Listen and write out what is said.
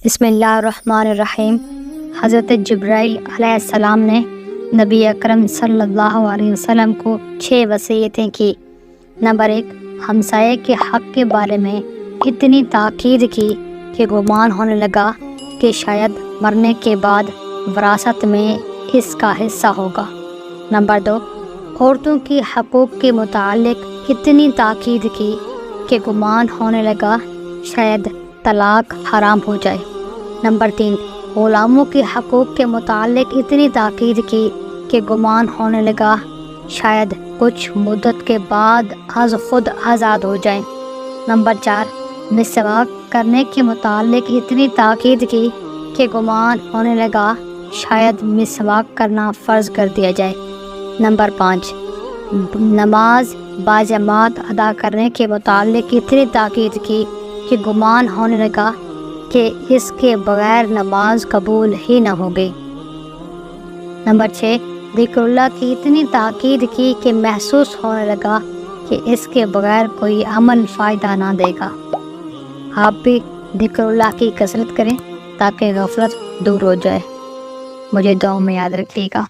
بسم اللہ الرحمن الرحیم۔ حضرت جبرائیل علیہ السلام نے نبی اکرم صلی اللہ علیہ وسلم کو 6 وصیتیں کی۔ نمبر 1، ہمسائے کے حق کے بارے میں اتنی تاکید کی کہ گمان ہونے لگا کہ شاید مرنے کے بعد وراثت میں اس کا حصہ ہوگا۔ نمبر 2، عورتوں کے حقوق کے متعلق اتنی تاکید کی کہ گمان ہونے لگا شاید طلاق حرام ہو جائے۔ نمبر 3، غلاموں کے حقوق کے متعلق اتنی تاکید کی کہ گمان ہونے لگا شاید کچھ مدت کے بعد از خود آزاد ہو جائیں۔ نمبر 4، مسواک کرنے کے متعلق اتنی تاکید کی کہ گمان ہونے لگا شاید مسواک کرنا فرض کر دیا جائے۔ نمبر 5، نماز باجماعت ادا کرنے کے متعلق اتنی تاکید کی کہ گمان ہونے لگا کہ اس کے بغیر نماز قبول ہی نہ ہوگی۔ نمبر 6، ذکر اللہ کی اتنی تاکید کی کہ محسوس ہونے لگا کہ اس کے بغیر کوئی عمل فائدہ نہ دے گا۔ آپ بھی ذکر اللہ کی کثرت کریں تاکہ غفلت دور ہو جائے۔ مجھے دعاؤں میں یاد رکھیے گا۔